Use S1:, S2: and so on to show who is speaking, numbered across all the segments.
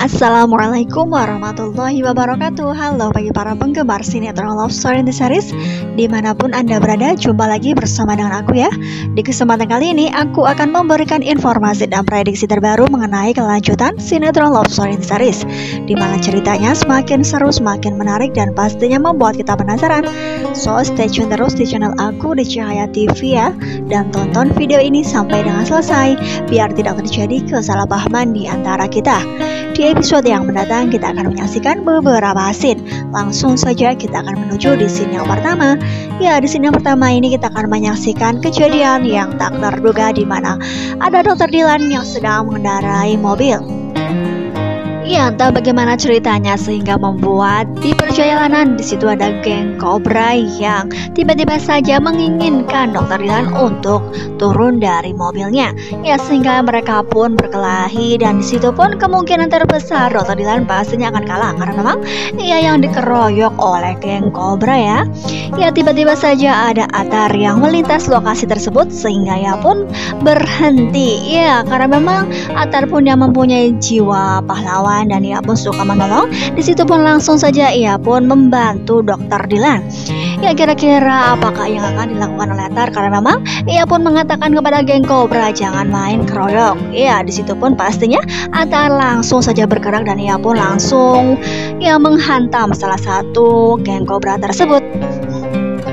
S1: Assalamualaikum warahmatullahi wabarakatuh. Halo bagi para penggemar sinetron Love Story in the Series dimanapun Anda berada, jumpa lagi bersama dengan aku ya. Di kesempatan kali ini aku akan memberikan informasi dan prediksi terbaru mengenai kelanjutan sinetron Love Story in the Series, dimana ceritanya semakin seru, semakin menarik, dan pastinya membuat kita penasaran. So stay tune terus di channel aku di Cahaya TV ya, dan tonton video ini sampai dengan selesai biar tidak terjadi kesalahpahaman di antara kita. Di episode yang mendatang kita akan menyaksikan beberapa scene. Langsung saja kita akan menuju di scene yang pertama. Ya, di scene yang pertama ini kita akan menyaksikan kejadian yang tak terduga, di mana ada Dr. Dylan yang sedang mengendarai mobil. Ya, entah bagaimana ceritanya sehingga membuat di perjalanan di situ ada geng Cobra yang tiba-tiba saja menginginkan Dr. Dylan untuk turun dari mobilnya. Ya, sehingga mereka pun berkelahi, dan di situ pun kemungkinan terbesar Dr. Dylan pastinya akan kalah karena memang ia yang dikeroyok oleh geng Cobra ya. Ya, tiba-tiba saja ada Atar yang melintas lokasi tersebut sehingga ia pun berhenti. Ya, karena memang Atar pun yang mempunyai jiwa pahlawan dan ia pun suka menolong. Di situ pun langsung saja ia pun membantu Dr. Dylan. Ya, kira-kira apakah yang akan dilakukan oleh Atar, karena memang ia pun mengatakan kepada geng Cobra jangan main keroyok. Ya, di situ pun pastinya Atar langsung saja bergerak dan ia pun langsung menghantam salah satu geng Cobra tersebut.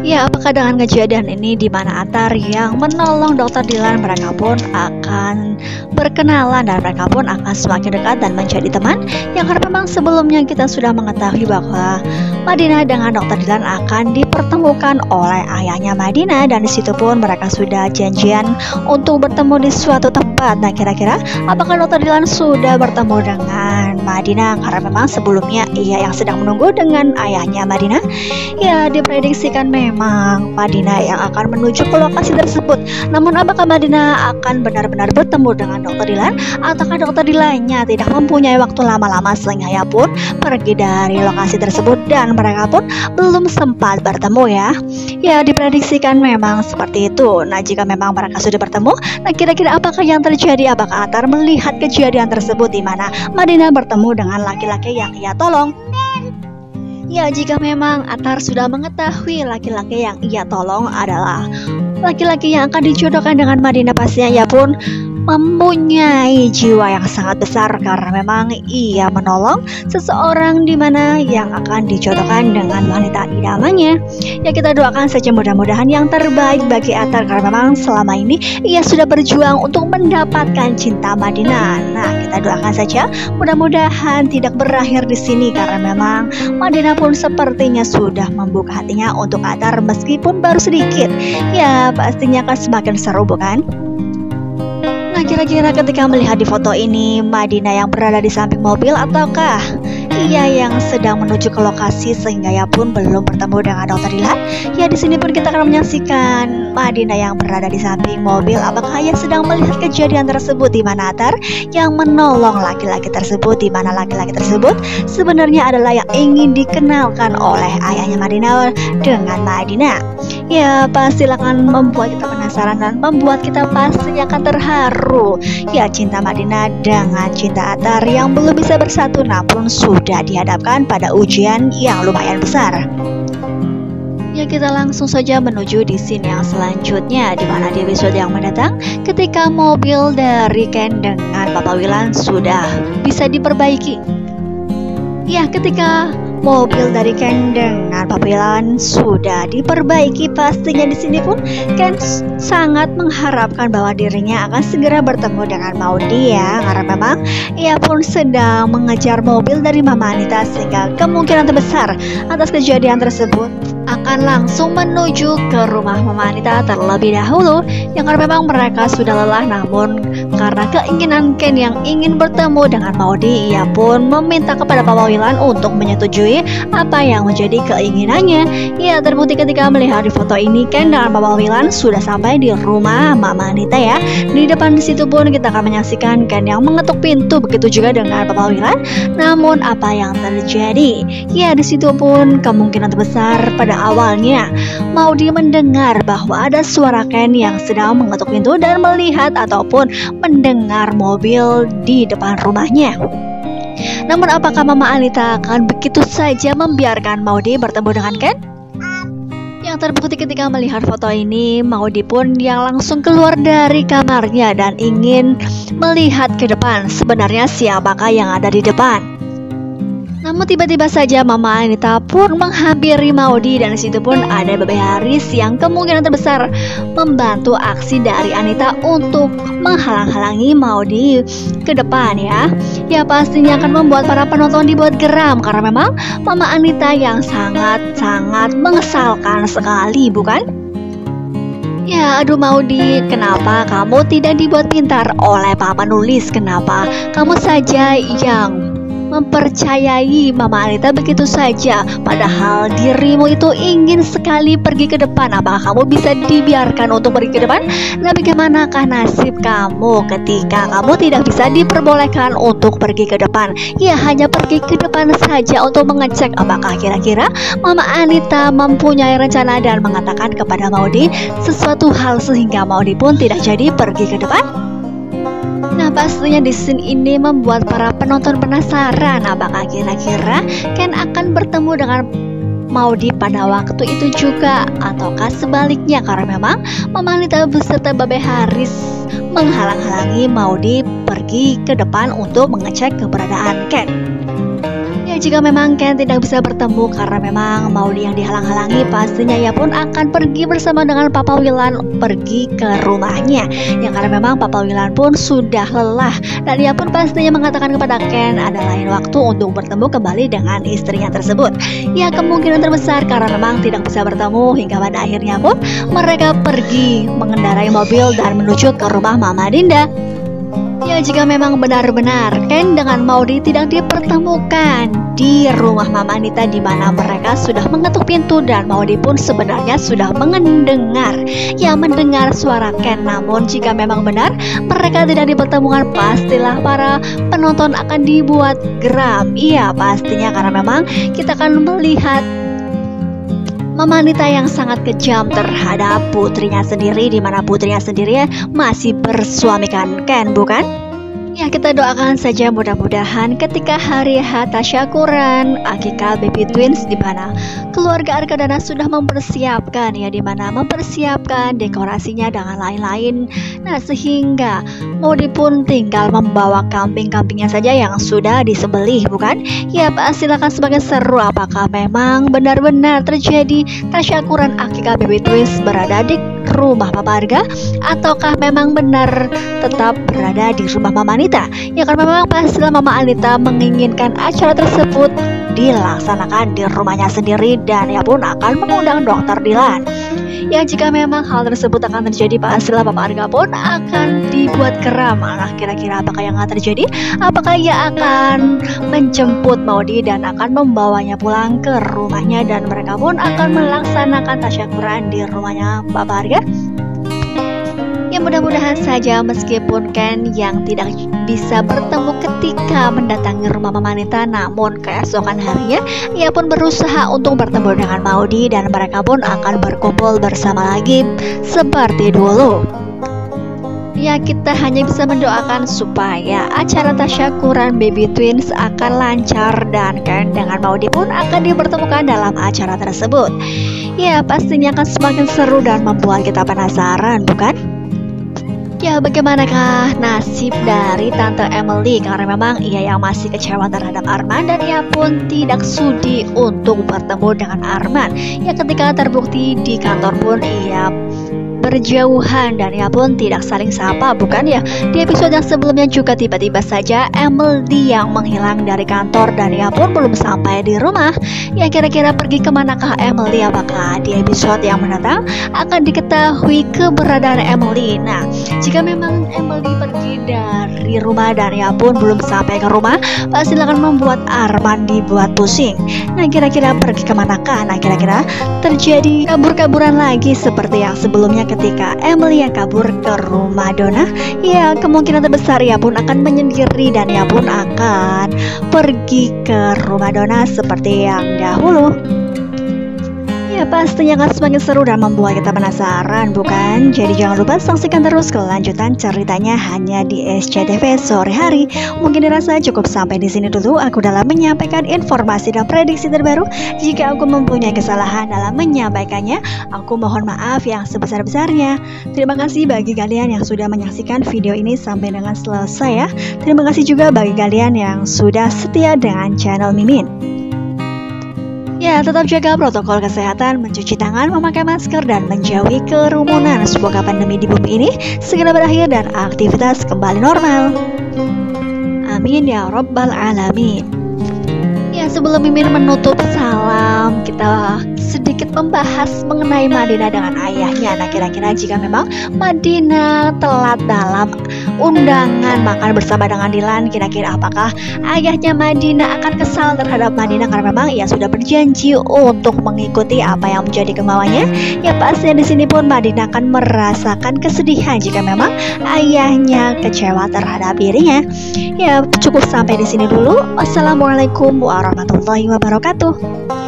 S1: Ya, apakah dengan kejadian ini di mana Atar yang menolong Dr. Dylan, mereka pun akan berkenalan dan mereka pun akan semakin dekat dan menjadi teman. Yang karena memang sebelumnya kita sudah mengetahui bahwa Madinah dengan Dr. Dylan akan dipertemukan oleh ayahnya Madinah, dan di situ pun mereka sudah janjian untuk bertemu di suatu tempat. Nah, kira-kira apakah Dr. Dylan sudah bertemu dengan Madinah, karena memang sebelumnya ia yang sedang menunggu dengan ayahnya Madinah. Ya, diprediksikan memang Madinah yang akan menuju ke lokasi tersebut. Namun apakah Madinah akan benar-benar bertemu dengan Dr. Dylan, ataukah Dr. Dylan-nya tidak mempunyai waktu lama-lama sehingga ia pun pergi dari lokasi tersebut dan mereka pun belum sempat bertemu ya. Ya, diprediksikan memang seperti itu. Nah, jika memang mereka sudah bertemu, nah kira-kira apakah yang terjadi? Apakah Atar melihat kejadian tersebut di mana Madinah bertemu dengan laki-laki yang ia tolong? Ya, jika memang Atar sudah mengetahui laki-laki yang ia tolong adalah laki-laki yang akan dijodohkan dengan Madinah, pastinya ia pun mempunyai jiwa yang sangat besar karena memang ia menolong seseorang di mana yang akan dijodohkan dengan wanita idamannya. Ya, kita doakan saja mudah-mudahan yang terbaik bagi Atar karena memang selama ini ia sudah berjuang untuk mendapatkan cinta Madinah. Nah, kita doakan saja mudah-mudahan tidak berakhir di sini karena memang Madinah pun sepertinya sudah membuka hatinya untuk Atar meskipun baru sedikit. Ya, pastinya akan semakin seru, bukan? Nah, kira-kira ketika melihat di foto ini, Madinah yang berada di samping mobil ataukah ia yang sedang menuju ke lokasi sehingga ia pun belum bertemu dengan Dr. Dylan? Ya, di sini pun kita akan menyaksikan Madinah yang berada di samping mobil. Apakah ia sedang melihat kejadian tersebut di mana Atar yang menolong laki-laki tersebut, di mana laki-laki tersebut sebenarnya adalah yang ingin dikenalkan oleh ayahnya Madinah dengan Madinah. Ya, pasti akan membuat kita penasaran dan membuat kita pasti akan terharu. Ya, cinta Madinah dengan cinta Atar yang belum bisa bersatu namun sudah dihadapkan pada ujian yang lumayan besar. Ya, kita langsung saja menuju di scene yang selanjutnya, di mana di episode yang mendatang ketika mobil dari Ken dengan Papa Willan sudah bisa diperbaiki. Ya, ketika mobil dari Ken dengan Papa Willan sudah diperbaiki, pastinya di sini pun Ken sangat mengharapkan bahwa dirinya akan segera bertemu dengan Maudie ya, karena memang ia pun sedang mengejar mobil dari Mama Anita sehingga kemungkinan terbesar atas kejadian tersebut akan langsung menuju ke rumah Mama Anita terlebih dahulu. Yang karena memang mereka sudah lelah, namun karena keinginan Ken yang ingin bertemu dengan Maudie, ia pun meminta kepada Papa Willan untuk menyetujui apa yang menjadi keinginannya. Ya, terbukti ketika melihat di foto ini Ken dengan Papa Willan sudah sampai di rumah Mama Anita ya. Di depan di situ pun kita akan menyaksikan Ken yang mengetuk pintu, begitu juga dengan Papa Willan. Namun apa yang terjadi? Ya, di situ pun kemungkinan terbesar pada awalnya Maudie mendengar bahwa ada suara Ken yang sedang mengetuk pintu dan melihat ataupun mendengar mobil di depan rumahnya. Namun apakah Mama Anita akan begitu saja membiarkan Maudy bertemu dengan Ken? Yang terbukti ketika melihat foto ini, Maudy pun yang langsung keluar dari kamarnya dan ingin melihat ke depan. Sebenarnya siapakah yang ada di depan? Namun tiba-tiba saja Mama Anita pun menghampiri Maudy dan disitu pun ada Bebe Haris yang kemungkinan terbesar membantu aksi dari Anita untuk menghalang-halangi Maudy ke depan ya. Ya pastinya akan membuat para penonton dibuat geram karena memang Mama Anita yang sangat-sangat mengesalkan sekali, bukan? Ya aduh Maudy, kenapa kamu tidak dibuat pintar oleh Pak Penulis? Kenapa kamu saja yang mempercayai Mama Anita begitu saja, padahal dirimu itu ingin sekali pergi ke depan? Apakah kamu bisa dibiarkan untuk pergi ke depan? Nah bagaimanakah nasib kamu ketika kamu tidak bisa diperbolehkan untuk pergi ke depan? Ya hanya pergi ke depan saja untuk mengecek apakah kira-kira Mama Anita mempunyai rencana dan mengatakan kepada Maudy sesuatu hal sehingga Maudy pun tidak jadi pergi ke depan. Nah pastinya di scene ini membuat para penonton penasaran apakah kira-kira Ken akan bertemu dengan Maudy pada waktu itu juga ataukah sebaliknya, karena memang Mama Anita beserta Bebe Haris menghalang-halangi Maudy pergi ke depan untuk mengecek keberadaan Ken. Ya jika memang Ken tidak bisa bertemu karena memang Maudy yang dihalang-halangi, pastinya ia pun akan pergi bersama dengan Papa Willan pergi ke rumahnya. Ya karena memang Papa Willan pun sudah lelah dan ia pun pastinya mengatakan kepada Ken ada lain waktu untuk bertemu kembali dengan istrinya tersebut. Ya kemungkinan terbesar karena memang tidak bisa bertemu hingga pada akhirnya pun mereka pergi mengendarai mobil dan menuju ke rumah Mama Dinda. Ya jika memang benar-benar Ken dengan Maudy tidak dipertemukan di rumah Mama Anita di mana mereka sudah mengetuk pintu dan Maudy pun sebenarnya sudah mendengar suara Ken. Namun jika memang benar mereka tidak dipertemukan, pastilah para penonton akan dibuat geram. Iya pastinya karena memang kita akan melihat Mama Anita yang sangat kejam terhadap putrinya sendiri, di mana putrinya sendiri masih bersuamikan Ken, bukan? Ya kita doakan saja mudah-mudahan ketika hari tasyakuran akikah baby twins di mana keluarga Arkadana sudah mempersiapkan ya, di mana mempersiapkan dekorasinya dengan lain-lain. Nah sehingga Maudy pun tinggal membawa kambing-kambingnya saja yang sudah disembelih, bukan? Ya pastilah semakin seru apakah memang benar-benar terjadi tasyakuran akikah baby twins berada di rumah Papa Arga ataukah memang benar tetap berada di rumah Mama Anita. Ya karena memang pastilah Mama Anita menginginkan acara tersebut dilaksanakan di rumahnya sendiri dan ia pun akan mengundang Dokter Dilan. Ya jika memang hal tersebut akan terjadi, pastilah Papa Arga pun akan dibuat geram. Nah kira-kira apakah yang akan terjadi? Apakah ia akan menjemput Maudy dan akan membawanya pulang ke rumahnya dan mereka pun akan melaksanakan tasyakuran di rumahnya Papa Arga? Ya mudah-mudahan saja meskipun Ken yang tidak bisa bertemu ketika mendatangi rumah Mama Anita, namun keesokan harinya ia pun berusaha untuk bertemu dengan Maudy dan mereka pun akan berkumpul bersama lagi seperti dulu. Ya kita hanya bisa mendoakan supaya acara tasyakuran baby twins akan lancar dan Ken dengan Maudy pun akan dipertemukan dalam acara tersebut. Ya pastinya akan semakin seru dan membuat kita penasaran, bukan? Ya bagaimanakah nasib dari Tante Emily, karena memang ia yang masih kecewa terhadap Arman dan ia pun tidak sudi untuk bertemu dengan Arman. Ya ketika terbukti di kantor pun ia berjauhan dan ia pun tidak saling sapa, bukan ya? Di episode yang sebelumnya juga tiba-tiba saja Emily yang menghilang dari kantor dan ia pun belum sampai di rumah. Ya kira-kira pergi kemanakah Emily? Apakah di episode yang mendatang akan diketahui keberadaan Emily? Nah jika memang Emily pergi dari rumah dan ia pun belum sampai ke rumah, pasti akan membuat Arman dibuat pusing. Nah kira-kira pergi kemanakah? Nah kira-kira terjadi kabur-kaburan lagi seperti yang sebelumnya ketika Emily yang kabur ke rumah Donna. Ya kemungkinan terbesar ia pun akan menyendiri dan ia pun akan pergi ke rumah Donna seperti yang dahulu. Ya Ya pastinya akan semakin seru dan membuat kita penasaran, bukan? Jadi jangan lupa saksikan terus kelanjutan ceritanya hanya di SCTV sore hari. Mungkin dirasa cukup sampai di sini dulu aku dalam menyampaikan informasi dan prediksi terbaru. Jika aku mempunyai kesalahan dalam menyampaikannya, aku mohon maaf yang sebesar-besarnya. Terima kasih bagi kalian yang sudah menyaksikan video ini sampai dengan selesai ya. Terima kasih juga bagi kalian yang sudah setia dengan channel Mimin. Ya, tetap jaga protokol kesehatan, mencuci tangan, memakai masker, dan menjauhi kerumunan. Semoga pandemi di bumi ini segera berakhir dan aktivitas kembali normal. Amin ya Rabbal Alamin. Ya, sebelum Mimin menutup salam, kita sedikit membahas mengenai Madinah dengan ayahnya. Nah, kira-kira jika memang Madinah telat dalam undangan makan bersama dengan Dilan, kira-kira apakah ayahnya Madinah akan kesal terhadap Madinah karena memang ia sudah berjanji untuk mengikuti apa yang menjadi kemauannya? Ya pastinya di sini pun Madinah akan merasakan kesedihan jika memang ayahnya kecewa terhadap dirinya. Ya, cukup sampai di sini dulu. Wassalamualaikum warahmatullahi wabarakatuh.